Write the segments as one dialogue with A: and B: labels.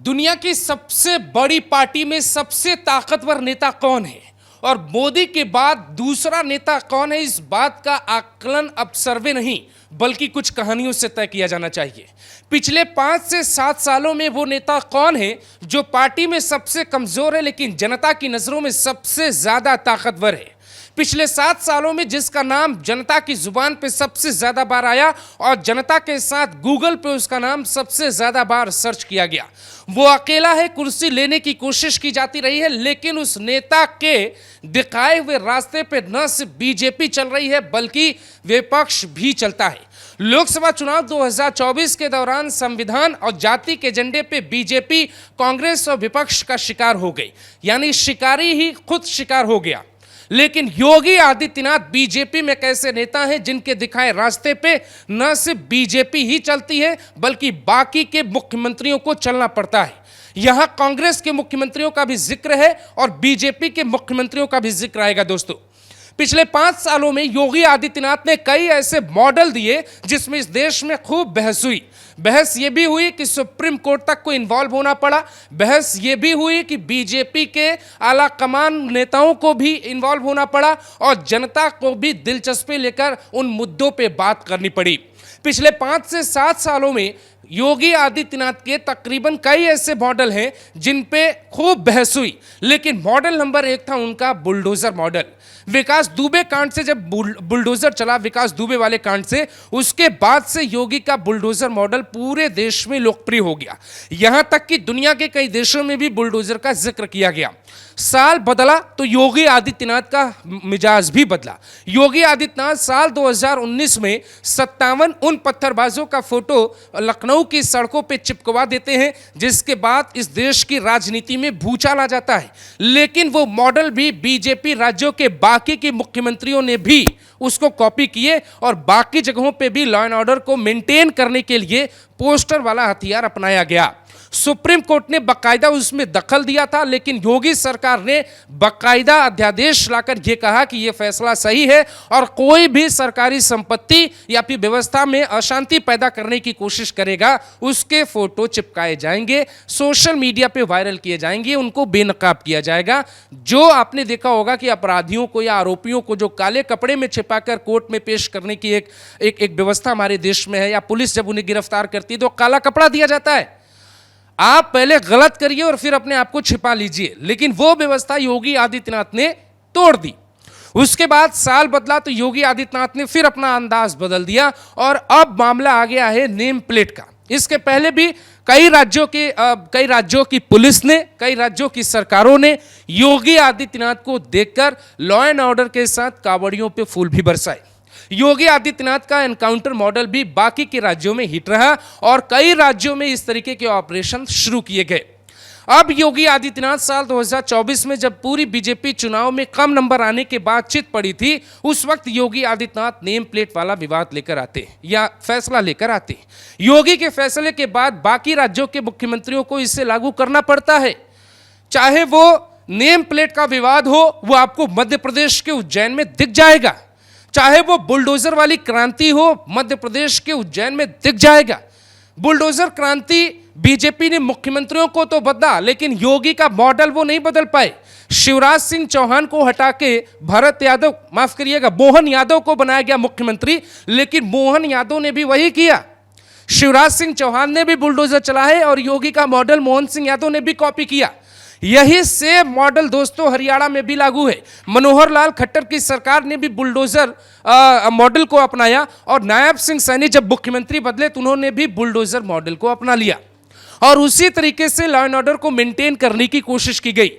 A: दुनिया की सबसे बड़ी पार्टी में सबसे ताकतवर नेता कौन है और मोदी के बाद दूसरा नेता कौन है, इस बात का आकलन अब सर्वे नहीं बल्कि कुछ कहानियों से तय किया जाना चाहिए। पिछले 5 से 7 सालों में वो नेता कौन है जो पार्टी में सबसे कमजोर है लेकिन जनता की नजरों में सबसे ज्यादा ताकतवर है। पिछले 7 सालों में जिसका नाम जनता की जुबान पे सबसे ज्यादा बार आया और जनता के साथ गूगल पे उसका नाम सबसे ज्यादा बार सर्च किया गया, वो अकेला है। कुर्सी लेने की कोशिश की जाती रही है लेकिन उस नेता के दिखाए हुए रास्ते पे न सिर्फ बीजेपी चल रही है बल्कि विपक्ष भी चलता है। लोकसभा चुनाव 2024 के दौरान संविधान और जाति के एजेंडे पे बीजेपी कांग्रेस और विपक्ष का शिकार हो गई, यानी शिकारी ही खुद शिकार हो गया। लेकिन योगी आदित्यनाथ बीजेपी में कैसे नेता हैं जिनके दिखाए रास्ते पे न सिर्फ बीजेपी ही चलती है बल्कि बाकी के मुख्यमंत्रियों को चलना पड़ता है। यहां कांग्रेस के मुख्यमंत्रियों का भी जिक्र है और बीजेपी के मुख्यमंत्रियों का भी जिक्र आएगा। दोस्तों, पिछले 5 सालों में योगी आदित्यनाथ ने कई ऐसे मॉडल दिए जिसमें इस देश में खूब बहस हुई। बहस ये भी हुई कि सुप्रीम कोर्ट तक को इन्वॉल्व होना पड़ा। बहस ये भी हुई कि बीजेपी के आला कमान नेताओं को भी इन्वॉल्व होना पड़ा और जनता को भी दिलचस्पी लेकर उन मुद्दों पे बात करनी पड़ी। पिछले 5 से 7 सालों में योगी आदित्यनाथ के तकरीबन कई ऐसे मॉडल हैं जिन पे खूब बहस हुई, लेकिन मॉडल नंबर 1 था उनका बुलडोजर मॉडल। विकास दुबे कांड से जब बुलडोजर चला, विकास दुबे वाले कांड से, उसके बाद से योगी का बुलडोजर मॉडल पूरे देश में लोकप्रिय हो गया। यहां तक कि दुनिया के कई देशों में भी बुलडोजर का जिक्र किया गया। साल बदला तो योगी आदित्यनाथ का मिजाज भी बदला। योगी आदित्यनाथ साल 2019 में 57 उन पत्थरबाजों का फोटो लखनऊ की सड़कों पे चिपकवा देते हैं जिसके बाद इस देश की राजनीति में भूचाल आ जाता है। लेकिन वो मॉडल भी बीजेपी राज्यों के बाकी के मुख्यमंत्रियों ने भी उसको कॉपी किए और बाकी जगहों पे भी लॉ एंड ऑर्डर को मेंटेन करने के लिए पोस्टर वाला हथियार अपनाया गया। सुप्रीम कोर्ट ने बकायदा उसमें दखल दिया था लेकिन योगी सरकार ने बकायदा अध्यादेश लाकर यह कहा कि यह फैसला सही है और कोई भी सरकारी संपत्ति या फिर व्यवस्था में अशांति पैदा करने की कोशिश करेगा उसके फोटो चिपकाए जाएंगे, सोशल मीडिया पे वायरल किए जाएंगे, उनको बेनकाब किया जाएगा। जो आपने देखा होगा कि अपराधियों को या आरोपियों को जो काले कपड़े में छिपाकर कोर्ट में पेश करने की एक व्यवस्था हमारे देश में है, या पुलिस जब उन्हें गिरफ्तार करती है तो काला कपड़ा दिया जाता है। आप पहले गलत करिए और फिर अपने आप को छिपा लीजिए, लेकिन वो व्यवस्था योगी आदित्यनाथ ने तोड़ दी। उसके बाद साल बदला तो योगी आदित्यनाथ ने फिर अपना अंदाज बदल दिया और अब मामला आ गया है नेम प्लेट का। इसके पहले भी कई राज्यों की पुलिस ने, कई राज्यों की सरकारों ने योगी आदित्यनाथ को देखकर लॉ एंड ऑर्डर के साथ कावड़ियों पे फूल भी बरसाए। योगी आदित्यनाथ का एनकाउंटर मॉडल भी बाकी के राज्यों में हिट रहा और कई राज्यों में इस तरीके के ऑपरेशन शुरू किए गए। अब योगी आदित्यनाथ साल 2024 में जब पूरी बीजेपी चुनाव में कम नंबर आने के बाद चित पड़ी थी, उस वक्त योगी आदित्यनाथ नेम प्लेट वाला विवाद लेकर आते या फैसला लेकर आते। योगी के फैसले के बाद बाकी राज्यों के मुख्यमंत्रियों को इसे लागू करना पड़ता है। चाहे वो नेम प्लेट का विवाद हो, वो आपको मध्य प्रदेश के उज्जैन में दिख जाएगा। चाहे वो बुलडोजर वाली क्रांति हो, मध्य प्रदेश के उज्जैन में दिख जाएगा। बुलडोजर क्रांति बीजेपी ने मुख्यमंत्रियों को तो बदला लेकिन योगी का मॉडल वो नहीं बदल पाए। शिवराज सिंह चौहान को हटा के मोहन यादव को बनाया गया मुख्यमंत्री, लेकिन मोहन यादव ने भी वही किया। शिवराज सिंह चौहान ने भी बुलडोजर चलाए और योगी का मॉडल मोहन सिंह यादव ने भी कॉपी किया। यही सेम मॉडल दोस्तों हरियाणा में भी लागू है। मनोहर लाल खट्टर की सरकार ने भी बुलडोजर मॉडल को अपनाया और नायब सिंह सैनी जब मुख्यमंत्री बदले तो उन्होंने भी बुलडोजर मॉडल को अपना लिया और उसी तरीके से लॉ एंड ऑर्डर को मेंटेन करने की कोशिश की गई।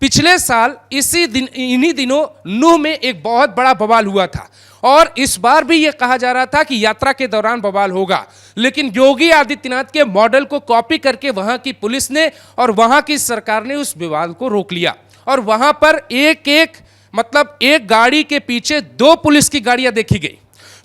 A: पिछले साल इन्हीं दिनों नूह में एक बहुत बड़ा बवाल हुआ था और इस बार भी यह कहा जा रहा था कि यात्रा के दौरान बवाल होगा, लेकिन योगी आदित्यनाथ के मॉडल को कॉपी करके वहां की पुलिस ने और वहां की सरकार ने उस विवाद को रोक लिया और वहां पर एक गाड़ी के पीछे 2 पुलिस की गाड़ियां देखी गई।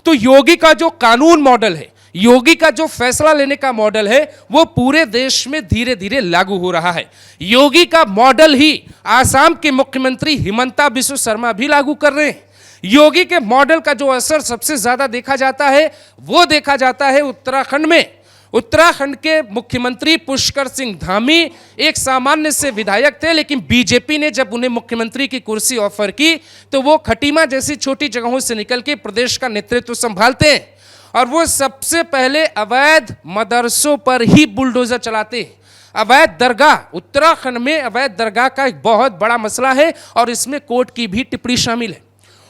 A: तो योगी का जो कानून मॉडल है, योगी का जो फैसला लेने का मॉडल है, वो पूरे देश में धीरे धीरे लागू हो रहा है। योगी का मॉडल ही आसाम के मुख्यमंत्री हिमंता बिस्वा शर्मा भी लागू कर रहे हैं। योगी के मॉडल का जो असर सबसे ज्यादा देखा जाता है वो देखा जाता है उत्तराखंड में। उत्तराखंड के मुख्यमंत्री पुष्कर सिंह धामी एक सामान्य से विधायक थे, लेकिन बीजेपी ने जब उन्हें मुख्यमंत्री की कुर्सी ऑफर की तो वो खटीमा जैसी छोटी जगहों से निकल के प्रदेश का नेतृत्व संभालते हैं और वो सबसे पहले अवैध मदरसों पर ही बुलडोजर चलाते हैं। अवैध दरगाह, उत्तराखंड में अवैध दरगाह का एक बहुत बड़ा मसला है और इसमें कोर्ट की भी टिप्पणी शामिल है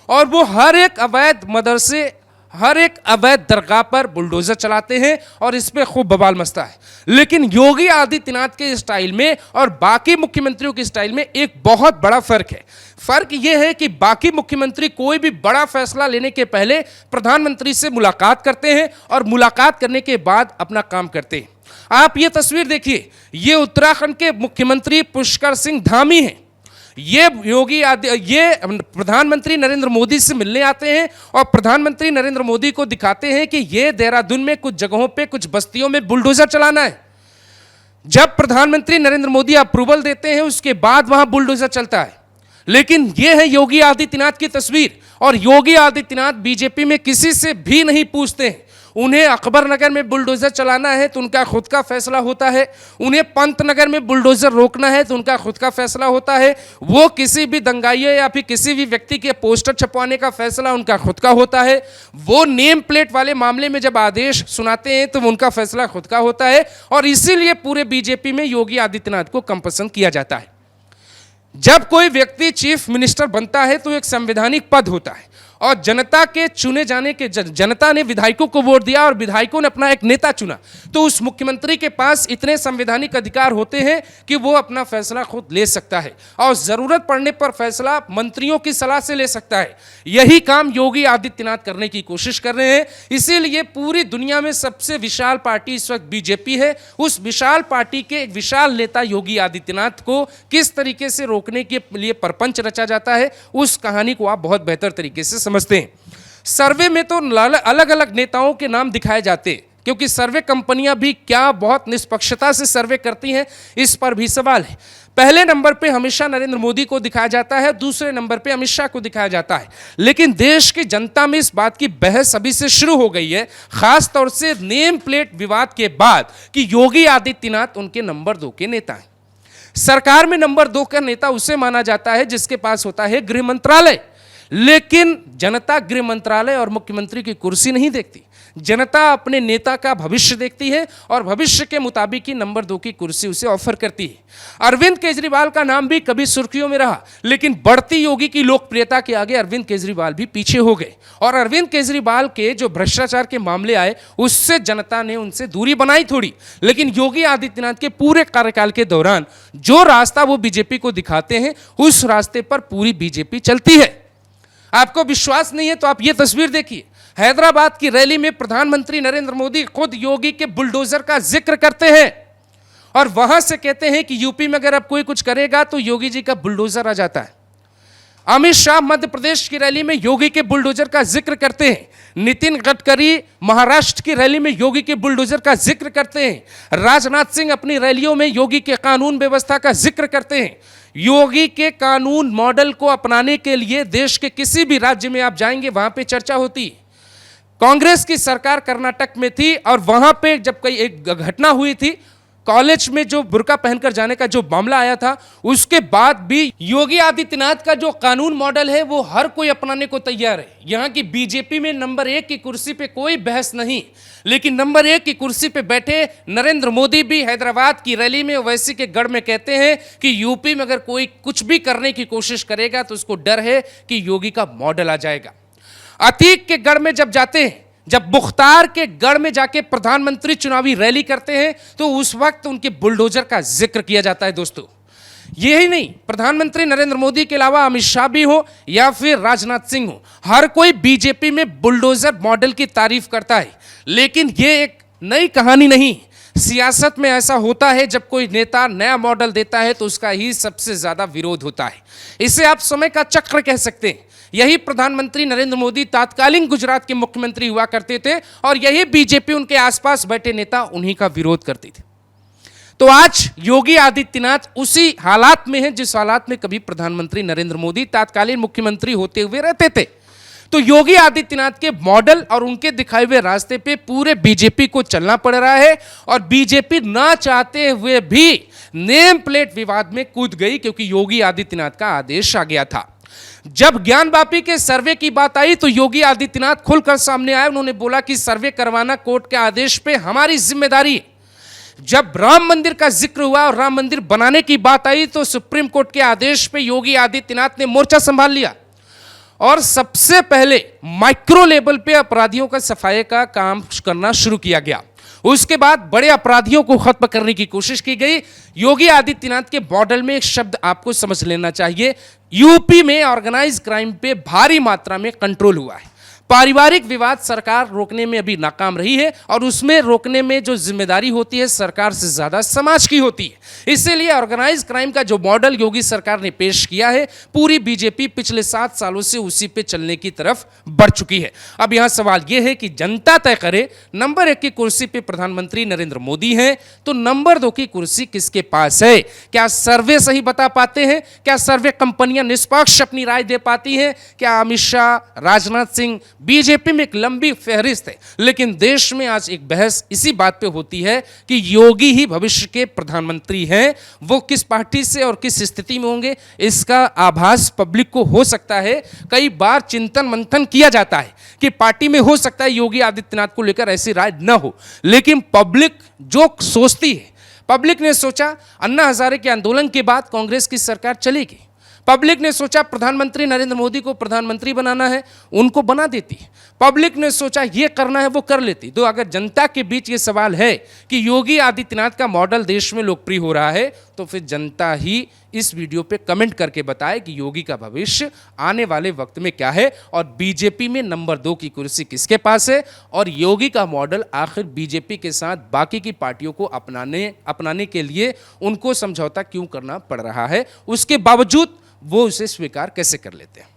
A: और वो हर एक अवैध मदरसे, हर एक अवैध दरगाह पर बुलडोजर चलाते हैं और इस पे खूब बवाल मचता है। लेकिन योगी आदित्यनाथ के स्टाइल में और बाकी मुख्यमंत्रियों के स्टाइल में एक बहुत बड़ा फर्क है। फर्क यह है कि बाकी मुख्यमंत्री कोई भी बड़ा फैसला लेने के पहले प्रधानमंत्री से मुलाकात करते हैं और मुलाकात करने के बाद अपना काम करते हैं। आप ये तस्वीर देखिए, ये उत्तराखंड के मुख्यमंत्री पुष्कर सिंह धामी हैं। ये प्रधानमंत्री नरेंद्र मोदी से मिलने आते हैं और प्रधानमंत्री नरेंद्र मोदी को दिखाते हैं कि ये देहरादून में कुछ जगहों पे, कुछ बस्तियों में बुलडोजर चलाना है। जब प्रधानमंत्री नरेंद्र मोदी अप्रूवल देते हैं उसके बाद वहां बुलडोजर चलता है। लेकिन ये है योगी आदित्यनाथ की तस्वीर और योगी आदित्यनाथ बीजेपी में किसी से भी नहीं पूछते हैं। उन्हें अकबर नगर में बुलडोजर चलाना है तो उनका खुद का फैसला होता है, उन्हें पंतनगर में बुलडोजर रोकना है तो उनका खुद का फैसला होता है, वो किसी भी दंगाइयों या फिर किसी भी व्यक्ति के पोस्टर छपवाने का फैसला उनका खुद का होता है, वो नेम प्लेट वाले मामले में जब आदेश सुनाते हैं तो उनका फैसला खुद का होता है और इसीलिए पूरे बीजेपी में योगी आदित्यनाथ को कम पसंद किया जाता है। जब कोई व्यक्ति चीफ मिनिस्टर बनता है तो एक संवैधानिक पद होता है और जनता के चुने जाने के जनता ने विधायकों को वोट दिया और विधायकों ने अपना एक नेता चुना, तो उस मुख्यमंत्री के पास इतने संवैधानिक अधिकार होते हैं कि वो अपना फैसला खुद ले सकता है और जरूरत पड़ने पर फैसला मंत्रियों की सलाह से ले सकता है। यही काम योगी आदित्यनाथ करने की कोशिश कर रहे हैं। इसीलिए पूरी दुनिया में सबसे विशाल पार्टी इस वक्त बीजेपी है। उस विशाल पार्टी के एक विशाल नेता योगी आदित्यनाथ को किस तरीके से रोकने के लिए परपंच रचा जाता है, उस कहानी को आप बहुत बेहतर तरीके से समझते हैं। सर्वे में तो अलग अलग नेताओं के नाम दिखाए जाते हैं क्योंकि सर्वे कंपनियां भी क्या बहुत निष्पक्षता से सर्वे करती हैं, इस पर भी सवाल है। पहले नंबर पे हमेशा नरेंद्र मोदी को दिखाया जाता है, दूसरे नंबर पे अमित शाह को दिखाया जाता है। लेकिन देश की जनता में इस बात की बहस अभी से शुरू हो गई है, खास तौर से नेम प्लेट विवाद के बाद, कि योगी आदित्यनाथ उनके नंबर 2 के नेता हैं। सरकार में नंबर 2 का नेता उसे माना जाता है जिसके पास होता है गृह मंत्रालय, लेकिन जनता गृह मंत्रालय और मुख्यमंत्री की कुर्सी नहीं देखती। जनता अपने नेता का भविष्य देखती है और भविष्य के मुताबिक ही नंबर 2 की कुर्सी उसे ऑफर करती है। अरविंद केजरीवाल का नाम भी कभी सुर्खियों में रहा, लेकिन बढ़ती योगी की लोकप्रियता के आगे अरविंद केजरीवाल भी पीछे हो गए और अरविंद केजरीवाल के जो भ्रष्टाचार के मामले आए उससे जनता ने उनसे दूरी बनाई थोड़ी। लेकिन योगी आदित्यनाथ के पूरे कार्यकाल के दौरान जो रास्ता वो बीजेपी को दिखाते हैं उस रास्ते पर पूरी बीजेपी चलती है। आपको विश्वास नहीं है तो आप ये तस्वीर देखिए, हैदराबाद की रैली में प्रधानमंत्री नरेंद्र मोदी खुद योगी के बुलडोजर का जिक्र करते हैं और वहां से कहते हैं कि यूपी में अगर अब कोई कुछ करेगा तो योगी जी का बुलडोजर आ जाता है। अमित शाह मध्य प्रदेश की रैली में योगी के बुलडोजर का जिक्र करते हैं। नितिन गडकरी महाराष्ट्र की रैली में योगी के बुलडोजर का जिक्र करते हैं। राजनाथ सिंह अपनी रैलियों में योगी के कानून व्यवस्था का जिक्र करते हैं। योगी के कानून मॉडल को अपनाने के लिए देश के किसी भी राज्य में आप जाएंगे वहां पे चर्चा होती। कांग्रेस की सरकार कर्नाटक में थी और वहां पे जब कोई एक घटना हुई थी, कॉलेज में जो बुर्का पहनकर जाने का जो मामला आया था, उसके बाद भी योगी आदित्यनाथ का जो कानून मॉडल है वो हर कोई अपनाने को तैयार है। यहाँ की बीजेपी में नंबर 1 की कुर्सी पे कोई बहस नहीं, लेकिन नंबर 1 की कुर्सी पे बैठे नरेंद्र मोदी भी हैदराबाद की रैली में ओवैसी के गढ़ में कहते हैं कि यूपी में अगर कोई कुछ भी करने की कोशिश करेगा तो उसको डर है कि योगी का मॉडल आ जाएगा। अतीक के गढ़ में जब जाते हैं, जब मुख्तार के गढ़ में जाके प्रधानमंत्री चुनावी रैली करते हैं तो उस वक्त उनके बुलडोजर का जिक्र किया जाता है। दोस्तों, यही नहीं, प्रधानमंत्री नरेंद्र मोदी के अलावा अमित शाह भी हो या फिर राजनाथ सिंह हो, हर कोई बीजेपी में बुलडोजर मॉडल की तारीफ करता है। लेकिन ये एक नई कहानी नहीं, सियासत में ऐसा होता है जब कोई नेता नया मॉडल देता है तो उसका ही सबसे ज्यादा विरोध होता है। इसे आप समय का चक्र कह सकते हैं। यही प्रधानमंत्री नरेंद्र मोदी तात्कालीन गुजरात के मुख्यमंत्री हुआ करते थे और यही बीजेपी उनके आसपास बैठे नेता उन्हीं का विरोध करते थे। तो आज योगी आदित्यनाथ उसी हालात में हैं जिस हालात में कभी प्रधानमंत्री नरेंद्र मोदी तात्कालीन मुख्यमंत्री होते हुए रहते थे। तो योगी आदित्यनाथ के मॉडल और उनके दिखाए हुए रास्ते पे पूरे बीजेपी को चलना पड़ रहा है और बीजेपी ना चाहते हुए भी नेम प्लेट विवाद में कूद गई, क्योंकि योगी आदित्यनाथ का आदेश आ गया था। जब ज्ञानवापी के सर्वे की बात आई तो योगी आदित्यनाथ खुलकर सामने आए। उन्होंने बोला कि सर्वे करवाना कोर्ट के आदेश पे हमारी जिम्मेदारी है। जब राम मंदिर का जिक्र हुआ और राम मंदिर बनाने की बात आई तो सुप्रीम कोर्ट के आदेश पे योगी आदित्यनाथ ने मोर्चा संभाल लिया और सबसे पहले माइक्रो लेवल पे अपराधियों का सफाई का काम करना शुरू किया गया। उसके बाद बड़े अपराधियों को खत्म करने की कोशिश की गई। योगी आदित्यनाथ के मॉडल में एक शब्द आपको समझ लेना चाहिए, यूपी में ऑर्गेनाइज क्राइम पे भारी मात्रा में कंट्रोल हुआ है। पारिवारिक विवाद सरकार रोकने में अभी नाकाम रही है और उसमें रोकने में जो जिम्मेदारी होती है सरकार से ज्यादा समाज की होती है। इसीलिए ऑर्गेनाइज क्राइम का जो मॉडल योगी सरकार ने पेश किया है, पूरी बीजेपी पिछले 7 सालों से उसी पे चलने की तरफ बढ़ चुकी है। अब यहां सवाल यह है कि जनता तय करे, नंबर 1 की कुर्सी पे प्रधानमंत्री नरेंद्र मोदी हैं, तो नंबर 2 की कुर्सी किसके पास है? क्या सर्वे सही बता पाते हैं? क्या सर्वे कंपनियां निष्पक्ष अपनी राय दे पाती हैं? क्या अमित शाह, राजनाथ सिंह, बीजेपी में एक लंबी फहरिस्त है, लेकिन देश में आज एक बहस इसी बात पे होती है कि योगी ही भविष्य के प्रधानमंत्री हैं। वो किस पार्टी से और किस स्थिति में होंगे, इसका आभास पब्लिक को हो सकता है। कई बार चिंतन मंथन किया जाता है कि पार्टी में हो सकता है योगी आदित्यनाथ को लेकर ऐसी राय न हो, लेकिन पब्लिक जो सोचती है, पब्लिक ने सोचा अन्ना हजारे के आंदोलन के बाद कांग्रेस की सरकार चलेगी। पब्लिक ने सोचा प्रधानमंत्री नरेंद्र मोदी को प्रधानमंत्री बनाना है, उनको बना देती। पब्लिक ने सोचा ये करना है, वो कर लेती। तो अगर जनता के बीच ये सवाल है कि योगी आदित्यनाथ का मॉडल देश में लोकप्रिय हो रहा है, तो फिर जनता ही इस वीडियो पे कमेंट करके बताए कि योगी का भविष्य आने वाले वक्त में क्या है और बीजेपी में नंबर 2 की कुर्सी किसके पास है और योगी का मॉडल आखिर बीजेपी के साथ बाकी की पार्टियों को अपनाने के लिए उनको समझौता क्यों करना पड़ रहा है, उसके बावजूद वो उसे स्वीकार कैसे कर लेते हैं।